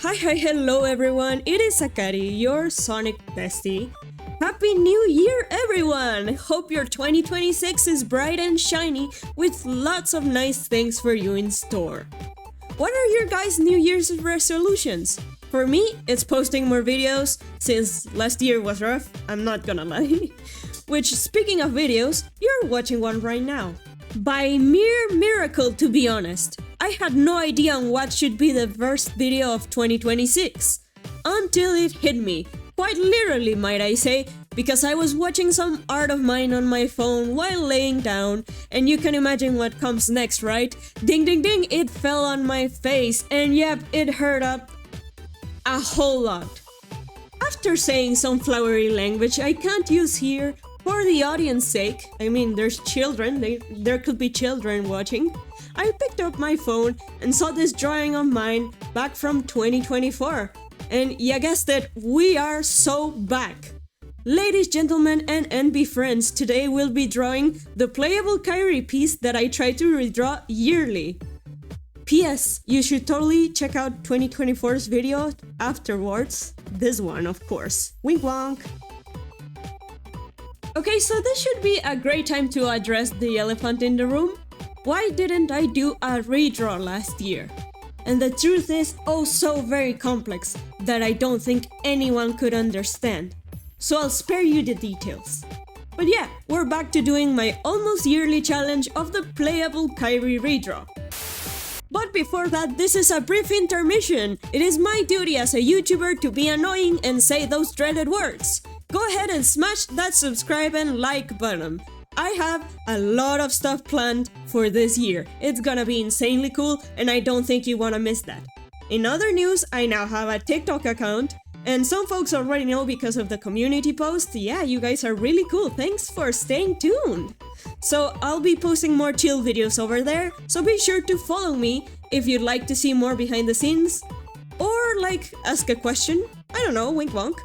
Hello everyone, it is Akari, your Sonic bestie. Happy New Year everyone! Hope your 2026 is bright and shiny with lots of nice things for you in store. What are your guys' New Year's resolutions? For me, it's posting more videos, since last year was rough, I'm not gonna lie. Which, speaking of videos, you're watching one right now. By mere miracle, to be honest, I had no idea on what should be the first video of 2026. Until it hit me. Quite literally, might I say, because I was watching some art of mine on my phone while laying down, and you can imagine what comes next, right? Ding ding ding, it fell on my face, and yep, it hurt up a whole lot. After saying some flowery language I can't use here, for the audience's sake, I mean there's children, there could be children watching, I picked up my phone and saw this drawing of mine back from 2024. And you guessed it, we are so back! Ladies, gentlemen, and NB friends, today we'll be drawing the playable Kairi piece that I try to redraw yearly. P.S. You should totally check out 2024's video afterwards. This one, of course. Wink wonk! Okay, so this should be a great time to address the elephant in the room. Why didn't I do a redraw last year? And the truth is oh so very complex that I don't think anyone could understand. So I'll spare you the details. But yeah, we're back to doing my almost yearly challenge of the playable Kairi redraw. But before that, this is a brief intermission. It is my duty as a YouTuber to be annoying and say those dreaded words. Go ahead and smash that subscribe and like button. I have a lot of stuff planned for this year. It's gonna be insanely cool and I don't think you wanna miss that. In other news, I now have a TikTok account, and some folks already know because of the community post. Yeah, you guys are really cool, thanks for staying tuned! So I'll be posting more chill videos over there, so be sure to follow me if you'd like to see more behind the scenes, or like ask a question, I don't know, wink wonk.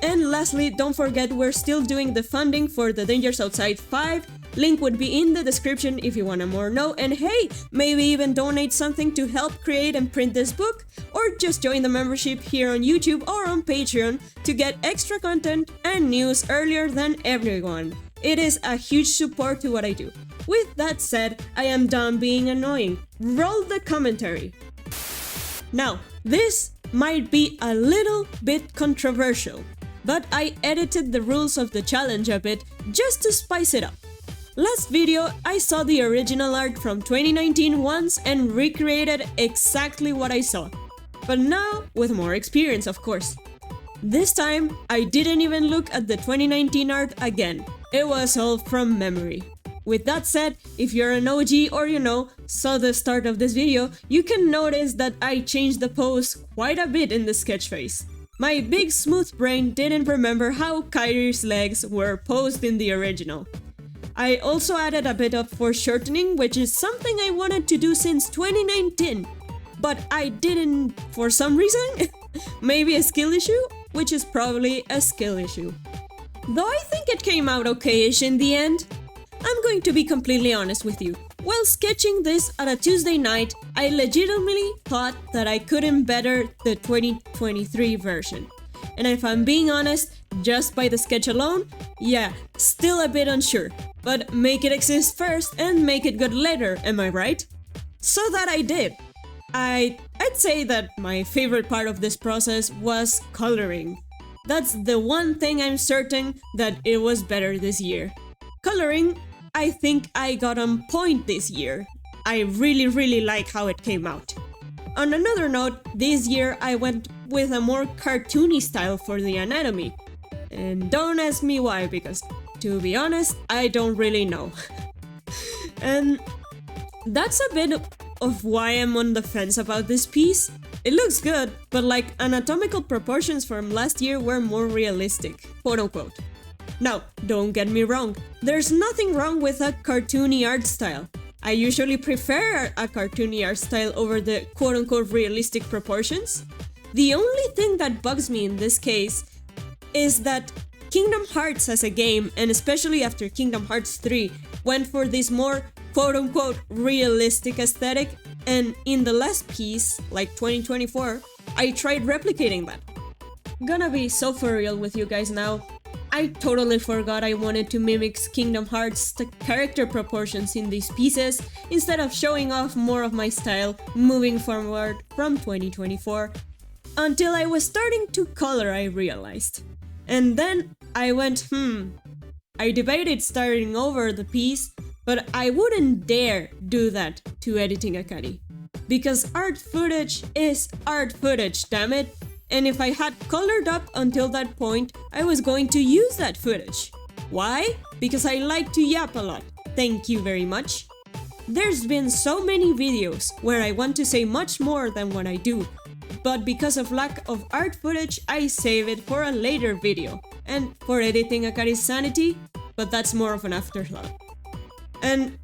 And lastly, don't forget we're still doing the funding for the Dangers Outside 5, link would be in the description if you wanna more know, and hey, maybe even donate something to help create and print this book, or just join the membership here on YouTube or on Patreon to get extra content and news earlier than everyone. It is a huge support to what I do. With that said, I am done being annoying. Roll the commentary. Now, this might be a little bit controversial, but I edited the rules of the challenge a bit just to spice it up. Last video, I saw the original art from 2019 once and recreated exactly what I saw. But now, with more experience of course. This time, I didn't even look at the 2019 art again. It was all from memory. With that said, if you're an OG or saw the start of this video, you can notice that I changed the pose quite a bit in the sketch phase. My big smooth brain didn't remember how Kairi's legs were posed in the original. I also added a bit of foreshortening, which is something I wanted to do since 2019, but I didn't for some reason. Maybe a skill issue, which is probably a skill issue. Though I think it came out okay-ish in the end. I'm going to be completely honest with you. While sketching this at a Tuesday night, I legitimately thought that I couldn't better the 2023 version. And if I'm being honest, just by the sketch alone, yeah, still a bit unsure. But make it exist first and make it good later, am I right? So that I did. I'd say that my favorite part of this process was coloring. That's the one thing I'm certain that it was better this year. Coloring, I think I got on point this year. I really like how it came out. On another note, this year I went with a more cartoony style for the anatomy. And don't ask me why, because to be honest, I don't really know. And that's a bit of why I'm on the fence about this piece. It looks good, but like anatomical proportions from last year were more realistic, quote unquote. Now, don't get me wrong, there's nothing wrong with a cartoony art style. I usually prefer a cartoony art style over the quote-unquote realistic proportions. The only thing that bugs me in this case is that Kingdom Hearts as a game, and especially after Kingdom Hearts 3, went for this more quote-unquote realistic aesthetic, and in the last piece, like 2024, I tried replicating that. Gonna be so for real with you guys now. I totally forgot I wanted to mimic Kingdom Hearts' character proportions in these pieces instead of showing off more of my style moving forward from 2024. Until I was starting to color, I realized. And then I went, I debated starting over the piece, but I wouldn't dare do that to editing Akari. Because art footage is art footage, damn it! And if I had colored up until that point, I was going to use that footage. Why? Because I like to yap a lot. Thank you very much. There's been so many videos where I want to say much more than what I do, but because of lack of art footage, I save it for a later video, and for editing Akari's sanity, but that's more of an afterthought. And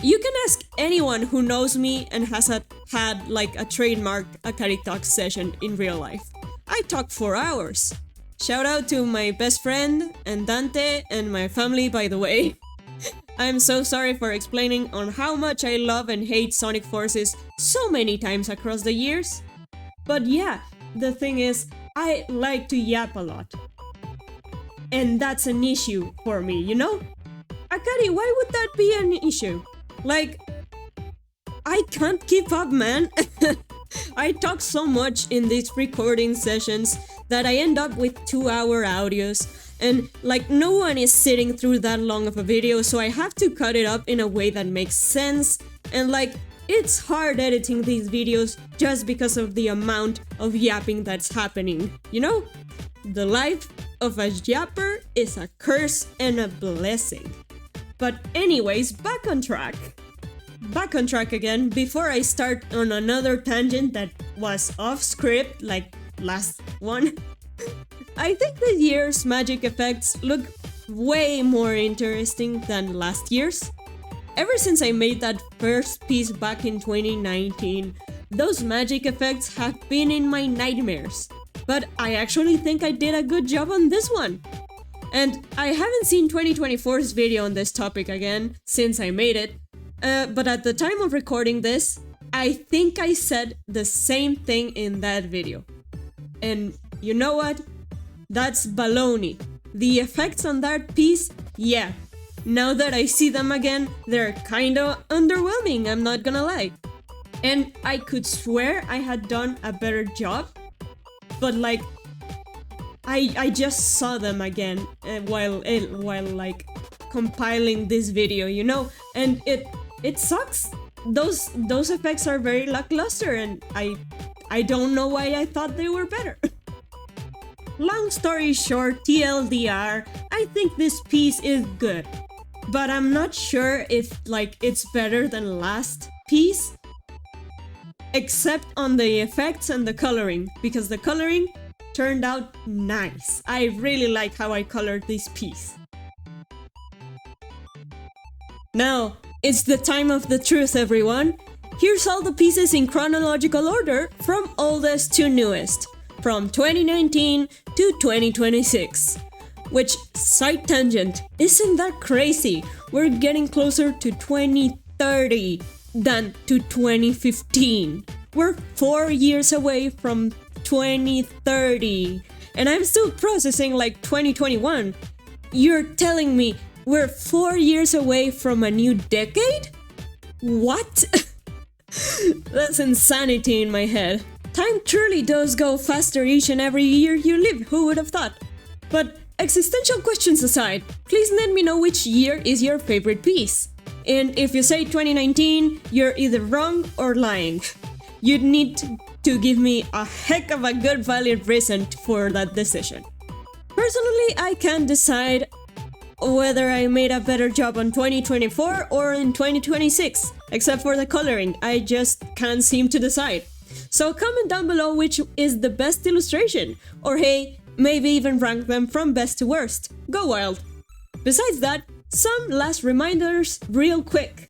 you can ask anyone who knows me and has had like a trademarked AkariTalkz session in real life. I talk for hours. Shout out to my best friend and Dante and my family, by the way. I'm so sorry for explaining on how much I love and hate Sonic Forces so many times across the years. But yeah, the thing is, I like to yap a lot. And that's an issue for me, you know? Akari, why would that be an issue? Like, I can't keep up, man. I talk so much in these recording sessions that I end up with 2-hour audios, and like no one is sitting through that long of a video, so I have to cut it up in a way that makes sense, and like it's hard editing these videos just because of the amount of yapping that's happening, you know? The life of a yapper is a curse and a blessing. But anyways, back on track again before I start on another tangent that was off script like last one. I think this year's magic effects look way more interesting than last year's. Ever since I made that first piece back in 2019, those magic effects have been in my nightmares. But I actually think I did a good job on this one. And I haven't seen 2024's video on this topic again since I made it, but at the time of recording this, I think I said the same thing in that video. And you know what? That's baloney. The effects on that piece, yeah. Now that I see them again, they're kinda underwhelming, I'm not gonna lie. And I could swear I had done a better job, but like, I just saw them again while like compiling this video, you know, and it sucks. Those effects are very lackluster, and I don't know why I thought they were better. Long story short, TLDR, I think this piece is good, but I'm not sure if like it's better than last piece, except on the effects and the coloring, because the coloring turned out nice. I really like how I colored this piece. Now, it's the time of the truth, everyone. Here's all the pieces in chronological order from oldest to newest, from 2019 to 2026. Which, side tangent, isn't that crazy? We're getting closer to 2030 than to 2015. We're 4 years away from 2030, and I'm still processing like 2021. You're telling me we're 4 years away from a new decade? What? That's insanity in my head. Time truly does go faster each and every year you live, who would have thought? But existential questions aside, please let me know which year is your favorite piece. And if you say 2019, you're either wrong or lying. You'd need to give me a heck of a good valid reason for that decision. Personally, I can't decide whether I made a better job on 2024 or in 2026, except for the coloring. I just can't seem to decide. So comment down below which is the best illustration, or hey, maybe even rank them from best to worst. Go wild! Besides that, some last reminders real quick.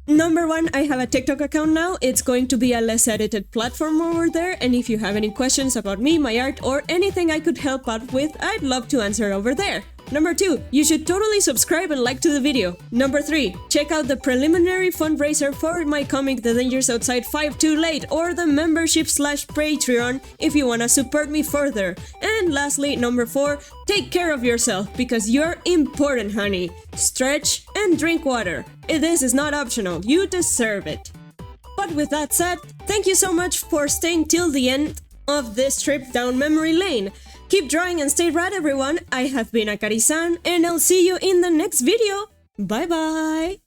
Number 1, I have a TikTok account now. It's going to be a less edited platform over there, and if you have any questions about me, my art, or anything I could help out with, I'd love to answer over there. Number 2, you should totally subscribe and like to the video. Number 3, check out the preliminary fundraiser for my comic The Dangers Outside 5 Too Late or the membership/Patreon if you wanna support me further. And lastly, number 4, take care of yourself because you're important, honey. Stretch and drink water. This is not optional, you deserve it. But with that said, thank you so much for staying till the end of this trip down memory lane. Keep drawing and stay rad, everyone. I have been Akari-san, and I'll see you in the next video. Bye bye!